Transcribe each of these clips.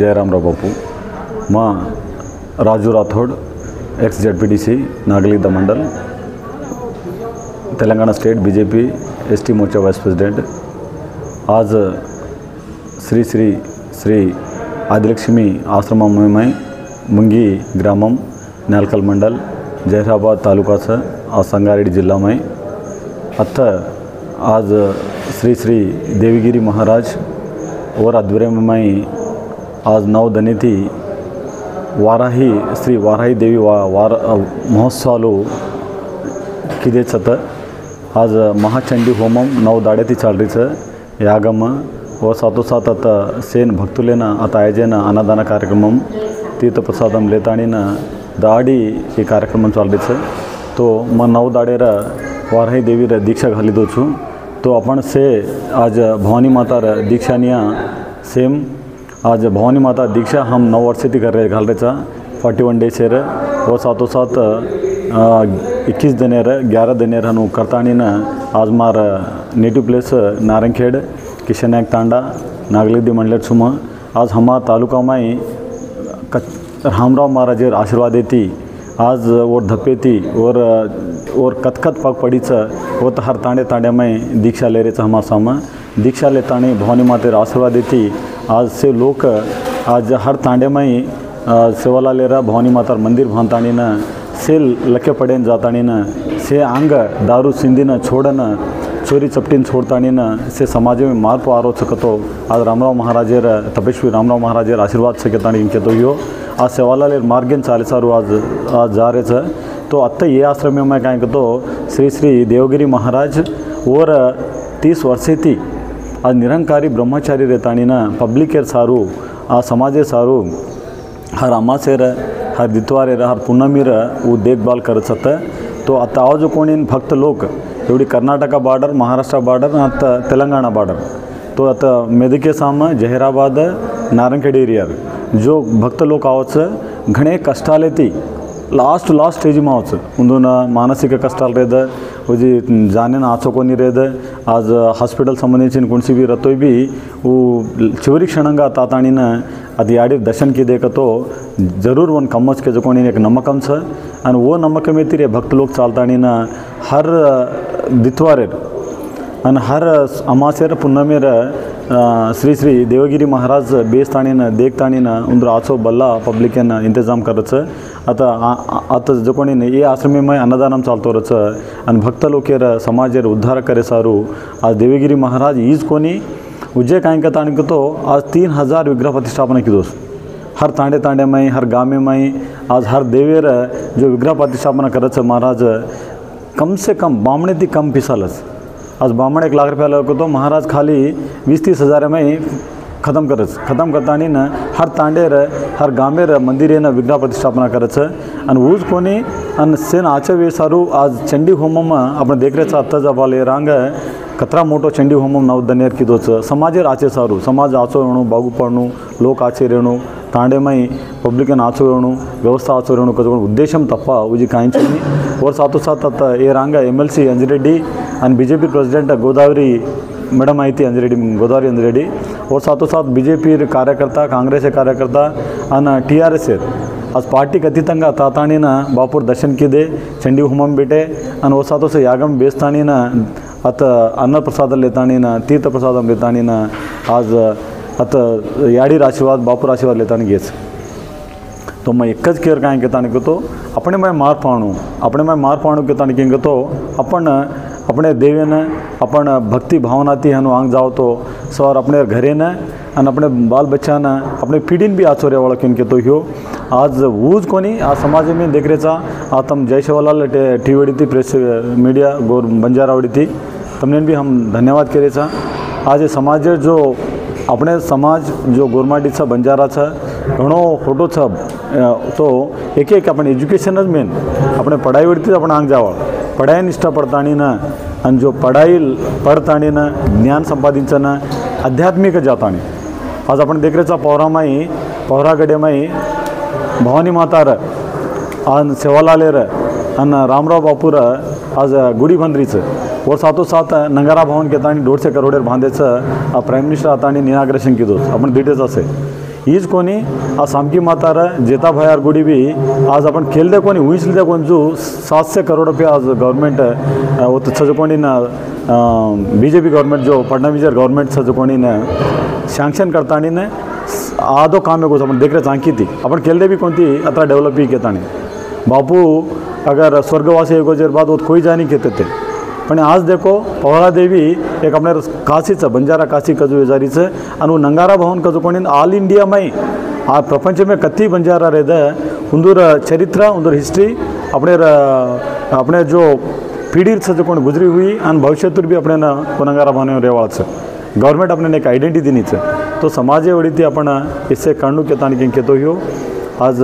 जयरामराव बापू माँ Raju Rathore x ZPDC नागलिद मंडल Telangana state BJP ST मोर्चा vice president. आज श्री श्री श्री आदिलक्ष्मी आश्रममय मुंगी ग्रामम नेलकल मंडल जहराबाद तालुका आ संगारेड्डी जिला में अत्त आज श्री श्री देवगिरी महाराज और आध्वर्य में आज 9 दनिति वाराही श्री वाराही देवी महोत्सवालू किदेचत। आज महाचंडी होमम 9 दाड़ेती चालरीच यागम और साथों साथ आता सेन भक्तुलेन आता आयोजन अन्नदान कार्यक्रम तीर्थ प्रसादम लेताणीन दाड़ी ये कार्यक्रम चालरीच। तो मैं 9 दाड़ेर वाराही देवी दीक्षा घाली दो छू। तो अपन से आज भवानी माता दीक्षानिया सेम आज भवानी माता दीक्षा हम 9 वर्ष थी कर रहे घाल रहे 41 डेज है और साथों साथ 21 दिन 11 दिन हनु करतानी न आज मार नेटिव प्लेस नारंगखेड़ किशननायक तांडा नागलिद्दी मंडल सुमा आज हमारा तालुका में रामराव महाराज आशीर्वाद थी आज और धप्पे थी और कतकत पग पड़ी वो तो हर तांडे तांडे में दीक्षा ले रहे हमारा सामा दीक्षा लेतानी भवानी माता आशीर्वाद थी। आज से लोग आज हर तांडे में सेवाला ले रहा भवानी माता मंदिर भानतानी न से लके पड़े जातानी न से आंग दारू सिंधी छोड़न चोरी चपटीन छोड़तानी न से समाज में मार्पु आरोचकतो आज रामराव महाराजर तपस्वी रामराव महाराजर आशीर्वाद सकेतानी इनके तो यो आज सेवाला मार्गेन चालीसारू आज जा रहे तो अत्त ये आश्रम में क्या तो श्री श्री देवगिरी महाराज और 30 वर्ष थी आज निरंकारी ब्रह्मचारी रहतानी न पब्लिक सारू आ समाजे सारू हर अमासेर हर दित्वारेर हर पुण्यमीर वो देखभाल कर सकते। तो अत आज कोणी भक्त लोग एवढी कर्नाटक बॉर्डर महाराष्ट्र बॉर्डर अत तेलंगाना बॉर्डर तो अत मेदके साम जहराबाद नारंगखेड़ एरिया जो भक्त लोग आवच घणे कष्टाले थी लास्ट स्टेज में आवच उन मानसिक कष्टाल रेद जी जाने आचोकोनी रेद आज हॉस्पिटल संबंधी कुणसी भी रतोय भी वो चिवरी क्षणंगा तातानी अद याड़ी दर्शन की देख तो जरूर वन कम्मच के जोकोनी एक नमकम छ और वो नमकमे तीरे भक्त लोग चालतानी हर दित्वारेर और हर अमासेर पुण्यमेर श्री श्री देवगिरी महाराज बेस्तानी देखतानी उंदर आचो बल्ला पब्लिक इंतजाम करच अत जोकोनी ये आश्रम में अन्नदान चालतो रच और भक्त लोकेर समाजेर उद्धार करे सारू आज देवगिरी महाराज ईज कोनी उज्जै कायं ताणी तो आज 3000 विग्रह प्रतिष्ठापना की दोस्त हर तांडे तांडे में हर गामे में आज हर देवेर जो विग्रह प्रतिष्ठापना करच महाराज कम से कम बामणे थी कम पिसालस आज बामण 1 लाख रुपया लगो तो महाराज खाली 20-30 हज़ार में ख़त्म करतानी न हर तांडेर हर गामेर मंदिर विग्रह प्रतिष्ठापना करच और ऊज कोनी अन सेन आचे वेसारू आज चंडी होमम आपण देख रहे अत्ता जबाले रांग कतरा मोटो चंडी होमम 9 दनेर की दोच समाजेर आचे सारू समाज आचो रेणु बागुपड़नु लोक आचे रेणु तांडे में पब्लिक आचो रेणु व्यवस्था आचो रेणु कद उद्देश्य तप उजी कायनी और साथों साथ ये रांग MLC अंजिरेड्डी और बीजेपी प्रेसिडेंट गोदावरी मैडम आई थी अंजिरेड्डी गोदावरी अंजिरेड्डी और साथों साथ बीजेपी कार्यकर्ता कांग्रेस कार्यकर्ता और TRS आज पार्टी अतीतंगा तातानी बापूर दर्शन की दे चंडी होमम बेटे और वो साथों से यागम बेस्तानी अत अन्न प्रसाद लेतानी तीर्थ प्रसाद लेतानी आज अत याडीर आशीर्वाद बापूर आशीर्वाद लेतानी गेस। तो मैं एक केयर क्या कहता तो अपने में मार पाणु कहता तो अपन अपने देवेन अपन भक्ति भावना थी हनु आंग जाओ तो सवार अपने घरे न और अपने बाल बच्चा न अपने पीढ़ीन भी आचोर्य वाला किनके तो हो आज वूज कोनी आज समाज में देख रहे आ तम जय शिवलाल टीवी थी प्रेस मीडिया गोर बंजारा थी तमने भी हम धन्यवाद करे आज समाज जो अपने समाज जो गोरमाटी छ बंजारा छ घणो खोटो छ तो एक अपन एज्युकेशन मेन अपने पढ़ाई वरती अपन आंग जावा पढ़ाई निष्ठा पड़तानी न जो पढ़ाई पढ़तानी न ज्ञान संपादिंचन आध्यात्मिक जातानी आज अपन देख रहे पौरागडे में भवानी मातार आन सेवालालेर अन रामराव बापूर आज गुड़ी बंदरीच और साथों साथ नंगारा भवन के तानी 150 करोड़ बांधे प्राइम मिनिस्टर आतानी इनाग्रेशन की दोस्त अपन डिटेल्स असे हीच कोणी आ सामकी मातार जेता भयार गुडी भी आज अपन खेलदे कोणी उइसलदे कोण जो 700 करोड़ रुपया आज गवर्नमेंट वो तो सजकोणी ना बीजेपी गवर्नमेंट जो फडणवीस गवर्नमेंट सजकोणी ना सैंक्शन करतानी ने आदो काम को अपन देख रहे चांकी थी अपन खेलदे भी कोणती अतरा डेवलप ही केतानी बापू अगर स्वर्गवासी एक वजह बाद वो कोई जानी कहते थे पण आज देखो पवाड़ा देवी एक अपने काशीचं बंजारा काशी कजू वेजारीचं आणि नंगारा भवन कजू कोणी ऑल इंडिया में आ प्रपंच में कत्ती बंजारा रहता उंदूर चरित्र उंदूर हिस्ट्री अपने जो पीढ़ी से जो कोण गुजरी हुई और भविष्य भी अपने नंगारा भवन रेवाच गवर्नमेंट अपने एक आइडेंटिटी नीच तो समाज वड़ी अपन इससे कणू के तानी कहतो हो आज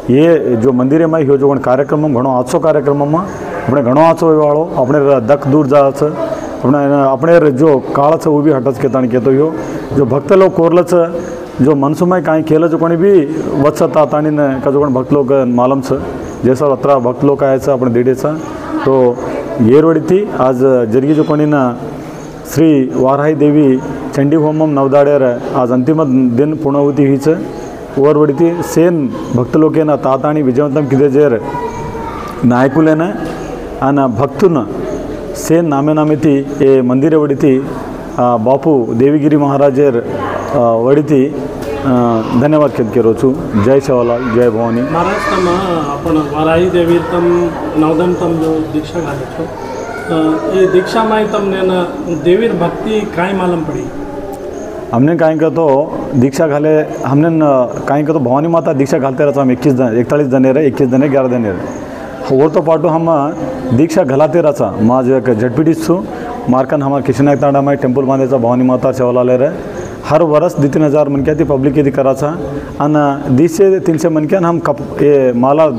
ये जो मंदिर में हो जो कार्यक्रम घणो आजो कार्यक्रम में अपने घणो आचो वालों अपने दख दूर जाच अपने जो काल वो भी हटच के तानी कहतो हो जो भक्त लोग कोरलच जो मनसू में कहीं खेल जो कोणी भी वत्सता तानी ने का जो भक्त लोग मालूम छ जैसा अत्र भक्त लोग आया अपने दिडेचा तो ये रोडी थी आज जरिए जो कोणी ना श्री वाराही देवी चंडी होमम नवदाड़ेर आज अंतिम दिन पूर्णाहुति हीच ओर वड़ती सेन भक्त लोकेन ताताणी विजयवंतम किदेजेर नायकुलेन आन भक्तुन सेन नामे नामे थी ये मंदिर वड़ती बापू देवीगिरी महाराजेर वड़ती धन्यवाद खेद के रोचू जय सेवालाल जय भवानी महाराज तम आपण वाराही देवी तम नवदम तम जो दीक्षा घाले छो ये दीक्षा में तमने देवीर भक्ति काई मालूम पड़ी हमने कहीं का तो दीक्षा घाले हमने कहीं का तो भवानी माता दीक्षा घालते रहता हम 41 दिन रहे 21 दिन 11 दिन रहे और तो पाटो हम दीक्षा घालते रहता माँ जो एक झटपीटी छू मार्कन हमारे किशनायक तांडा में टेम्पल बांधे भवानी माता सेवाला रहे हर वर्ष 2-3 मनक्या ती पब्लिक यदि कराचा आणि 200 से 300 मनक्यान हम ये माला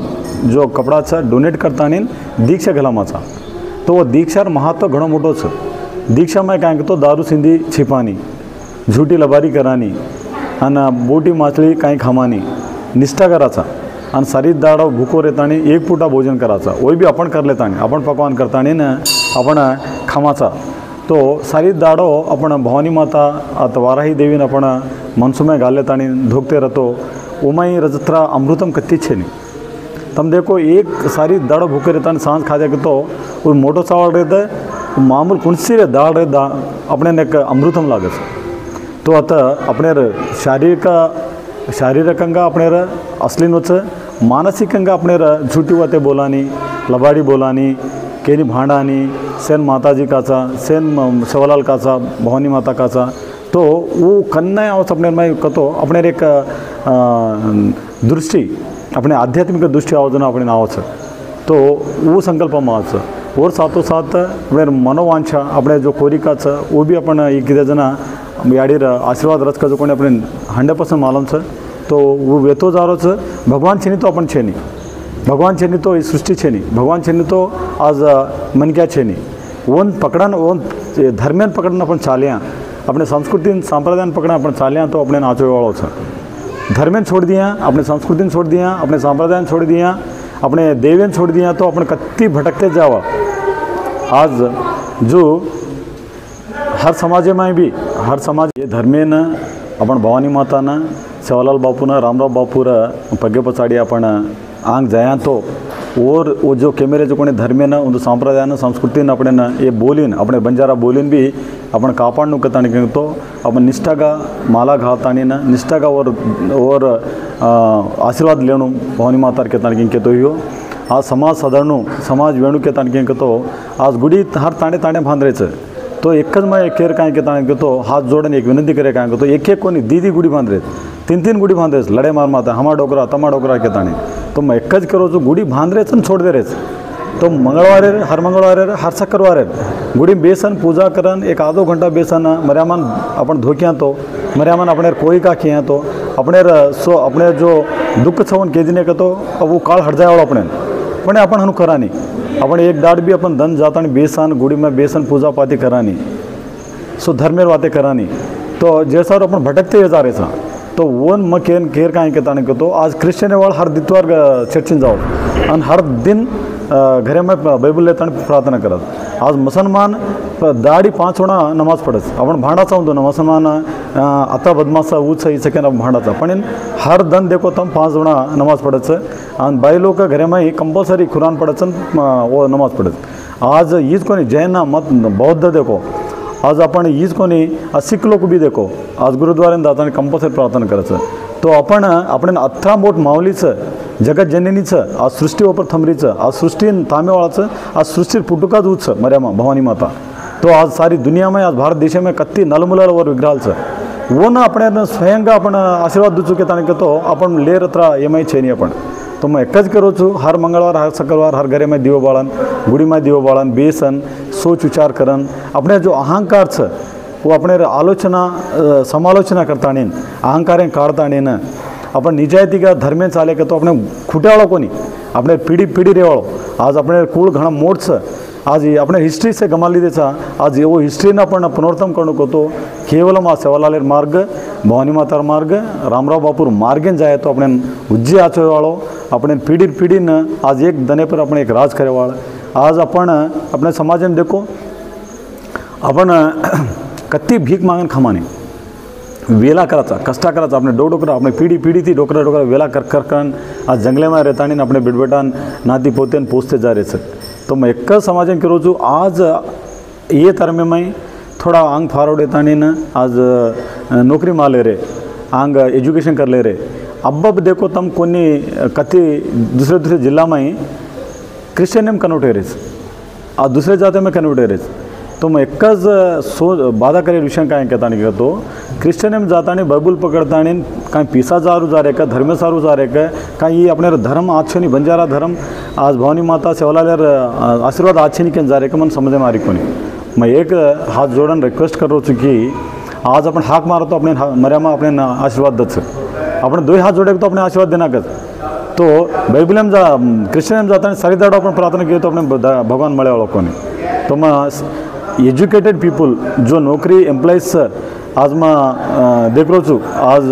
जो कपड़ा छा डोनेट करता दीक्षा घालामाचा तो वो दीक्षार महत्व घणो मोटो छ दीक्षा में काय तो दारू सिंधी छिपानी झूठी लबारी करानी आणि बोटी माछली काही खामानी निष्ठा कराचा आणि सारी दाडो भूको रेतानी एक पुटा भोजन कराचा वही भी अपन कर लेतानी अपन पकवान करतानी न अपन खामाचा तो सारी दाडो अपन भवानी माता अत वाराही देवीन अपन मनसू में घाल लेतानी धोकते रहतो उमाई रजत्रा अमृतम कत्ती छे नहीं तम देखो एक सारी दाड़ो भूखे रहता सांस खा जाए तो वो मोटो चावल रहता है मामूल कुंसी रे दाल रे अपने ने अमृतम लागे तो आता अपने शारीरिकंगा अपने असली नोच मानसिकंगा अपने झूठी वाते बोलानी लबाड़ी बोलानी केनी भांडानी सेन माताजी काचा सेन सेवालाल काचा भवानी माता काचा तो वो कन्या आवस अपने में कतो अपने एक दृष्टि अपने आध्यात्मिक दृष्टि आवाजना अपने नावच तो वो संकल्प माच और साथों साथ अपने मनोवांछा अपने जो कोरिका छ वो भी अपन एक जना याडीर आशीर्वाद रच का जो कोणी अपने 100% मालूम छ तो वो वेतो जारो छ भगवान छेनी तो अपन छेनी भगवान छेनी तो इस सृष्टि छेनी भगवान छेनी तो आज मन क्या छेनी ओन पकड़न ओन धर्मेन पकड़न अपन चालिया अपने संस्कृति सांप्रदाय पकड़न अपन चालिया तो अपने नाचो वालों छ धर्में छोड़ दिया अपने संस्कृति छोड़ दिया अपने संप्रदाय छोड़ दिया अपने देवेन छोड़ दिया तो अपने कत्ती भटकते जावा आज जो हर समाज में भी हर समाज ये धर्मेन अपन भवानी माता न सेवालाल बापू न रामराव बापू पगे पचाड़ी अपन आंग जाया तो और वो जो कैमरे जो कोने धर्मे न उन सांप्रदाय संस्कृति अपने न ये बोलीन अपने बंजारा बोलीन भी अपन कापाड़नु कतानी तो अपन निष्ठा माला घातानी न निष्ठा और आशीर्वाद लेनु भवानी माता के तानी के तो हो आज समाज साधारण समाज वेणु के तानी के तो आज गुड़ी हर तांडे तांडे बांध रहे तो एक में केर काय के तानी तो हाथ जोड़ने एक विनंती करे काय तो एक कोनी दीदी गुड़ी बांध रहे 3 गुड़ी बांध रहे लड़े मार माता हमा डोकरा तमा डोकरा के तानी तो मैं एक करो जो गुड़ी बांध रहे छोड़ दे रहे तो मंगलवार हर मंगलवार हर शुक्रवार गुड़ी बेसन पूजा करन एक आधो घंटा बेसन मर्यामन अपन धोकिया तो मर्यामन अपने कोई का किया तो अपने जो दुख छवन के दिन का तो अब वो काल हट जाए अपने अपन हनु करानी अपन एक डाट भी अपन धन जाता बेसन गुड़ी में बेसन पूजा पाती करानी सो धर्मेर बातें करानी तो जैसा अपन भटकते जा रहे तो वो म केर का ताने को तो आज क्रिश्चियन वाल हर दितवार चर्चिन जाओ और हर दिन घरे में बाइबल लेता प्रार्थना करत आज मुसलमान दाढ़ी 5 वेळा नमाज पडच आपण भांडाचा म्हणतो ना मुसलमान आता बदमाशा ऊच ही सेकंड भांडाचा पण हर दिन देखो तम 5 वेळा नमाज पडच आणि बाई लोक घरामध्ये कंपल्सरी कुरान पडच वो नमाज पडच आज हीच कोणी जैन मत बौद्ध देखो आज आपण हीच कोणी सिख लोक बी देखो आज गुरुद्वारे जाताना कंपल्सरी प्रार्थना करायचं तो आपण 18 बोट माऊलीचं जगत जननीचं आज सृष्टी ओपर थमरीचं आज सृष्टी तामेवाळाचं आज सृष्टी पुटुकाच ऊच मर्यामा भवानी माता तो आज सारी दुनिया में आज भारत देश में कत्ती नलमुलावर विग्रहालचं वो ना आपण स्वयं आपण आशीर्वाद दूचू के ताने तो आपण लेर हत्र एमआई छेनी आपण तो मैं एक करो छू हर मंगलवार हर शुक्रवार हर घरे में दिवो बाळन गुड़ी में दिवो बाळन बेसन सोच विचार करन अपने जो अहंकार छ वो अपने आलोचना समालोचना करतानी अहंकार काढतानी न आपण निजायती का धर्मे चाले का तो अपने खुट्यावाळो कोणी अपने पीढ़ी रेवाळो आज अपने कूळ घणा मोठ छ आज अपने हिस्ट्री से गमाली देचा आज वो हिस्ट्री ना आपण पुनरुत्तम करणं को केवल आ सेवालालेर मार्ग भवानी मातार मार्ग रामराव बापूर मार्गेन जाए तो अपने उज्जी आचो वाळो अपने पीढ़ी न आज एक दने पर अपने एक राज करे वाळ आज आपण अपने समाज में देखो आपण कत्ती भीक मागन खमाने वेला कराचा कष्टा कराचा अपने डोकरा अपने पीढ़ी थी डोकरा वेला कर आज जंगले में रहता नहीं अपने बिटबेटान नाती पोते पोसते जा रहे तो मैं एक समाज में करो छू आज ये तरह में थोड़ा आंग फारवड येता न आज नौकरी माले रे आंग एजुकेशन कर ले रे अब देखो तम कोनी कति दूसरे जिला में क्रिश्चियन में कन्वर्ट रेस आज दूसरे जाते में कन्वर्ट रेस तो मैं एक बाधा करे विषय काय कहता तो क्रिश्चियन में जाता बाइबल पकड़ता कहीं पीसा जारू जा रहे का धर्म सारू जा रहे का कहीं ये अपने धर्म आच्छे बंजारा धर्म आज भवानी माता सेवालालेर आशीर्वाद आच्छे नहीं जा रहे का मन समझ में आ रही कोनी मैं एक हाथ जोड़न रिक्वेस्ट कर रहा कि आज अपन हाक मारतो अपने मर्यामा अपने आशीर्वाद दच अपने 2 हाथ जोड़े तो अपने आशीर्वाद देना कर तो बाइबल में जा क्रिश्चियन में जाता सारी दाड़ो अपन प्रार्थना किए तो अपने भगवान मळे वालों कोनी तो मैं एजुकेटेड पीपल जो नौकरी एम्प्लॉइज आज मैं देख रहा छू आज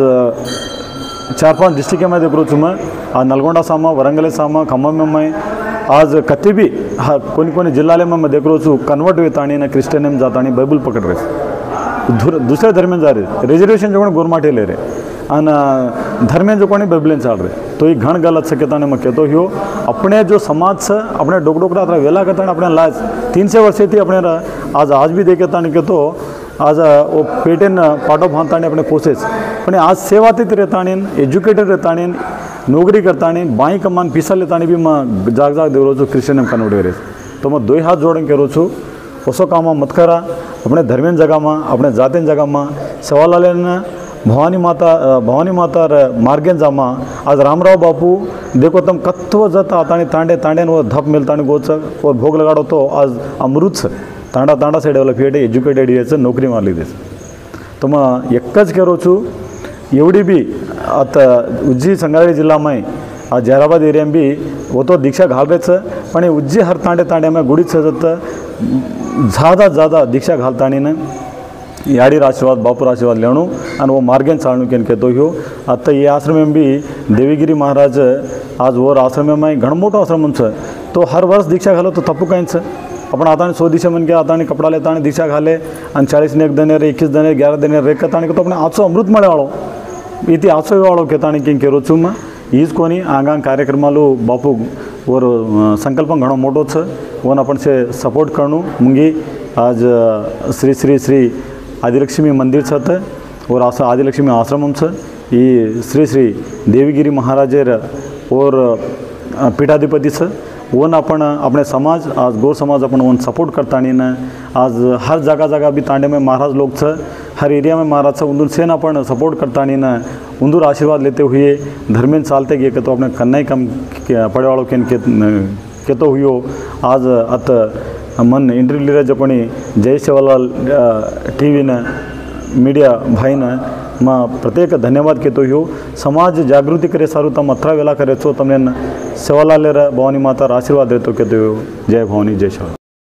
4-5 डिस्ट्रिक्ट में देख रहा छू मैं आज नलगोंडा सामा वरंगल सामा खम्मम में आज कति भी कोनी जिले में मैं देख रहा छू कन्वर्ट होतानी ना क्रिश्चियन में जातानी बाइबल पकड़ रहे दूसरे धर्म में जा रहे रिजर्वेशन जो गोरमाटे ले रहे और धर्म जो कोनी बाइबल चाल रहे तो ये घण गलत शक्यता ने मैं कहते हो अपने जो समाज से अपने डोकरा वेला करता अपने लाज 300 वर्ष थी अपने आज भी देखे नहीं तो आज वो पेटेन पाटो भांता अपने पोसेस पण आज सेवातीत रहता एजुकेटेड रहता नौकरी करता बाई कमान पीसा लेता भी मैं जाग दे रो क्रिश्चियन में कन्वर्ट करे तो मैं 2 हाथ जोड़ के रो छू ओसो काम मत करा अपने धर्मेन जगह में अपने जातेन जगह में सेवालालेन भवानी माता मार्गेन जामा आज रामराव बापू देखो तम कत्व जाता आतानी तांडे वो धप मिलतानी गोच और भोग लगाड़ो तो आज अमृत तांडा से डेवलप ये एजुकेटेड ये नौकरी मारली देस तो मैं एक करो छू एवढी भी आता उज्जी संगारेडी जिला में आज जहराबाद एरिया में भी वो तो दीक्षा घालरेच पण उज्जी हर तांडे में गुड़ी सजत ज़्यादा दीक्षा घालतानी न याडीर आशीर्वाद बापूर आशीर्वाद लेणु और वो मार्गेन चालू के कहते हो आता ये आश्रम में भी देवीगिरी महाराज आज वो आश्रम में घण मोटो आश्रम तो हर वर्ष दीक्षा घालो तो तप्पू कहीं अपन आता 100 दीक्षा मन के आता कपड़ा लेता दीक्षा घाले और 40 ने 1 दिन 21 दिन 11 दिन रेखता तो अपने आचो अमृत मळे वाळो इति आचो वाळो कहता कि केरो छू मैं ईज कोनी आगांग कार्यक्रमालू बापू और संकल्प घणो मोटो छ वन अपन से सपोर्ट करनु मुंगी आज श्री आदिलक्ष्मी मंदिर छत और आदिलक्ष्मी आश्रम छ ये श्री देवीगिरी महाराजेर और पीठाधिपति छ वन अपन अपने समाज आज गौर समाज अपन वन सपोर्ट करता न आज हर जगह भी तांडे में महाराज लोग छ हर एरिया में महाराज छ उन्दूर सेना अपन सपोर्ट करता न उन्दूर आशीर्वाद लेते हुए धर्मेन चालते गए तो अपने कन्नाई कम पड़े वालों के तो हुई आज अत मन इंटरव्यू ले जो कोणी जय सेवालाल टीवी न मीडिया भाई न मैं प्रत्येक धन्यवाद कहते हो समाज जागृति करे सारू तम अथरा वेला करे छो तमने सेवालाल भवानी माता आशीर्वाद देते कहते हो जय भवानी जय सेवा।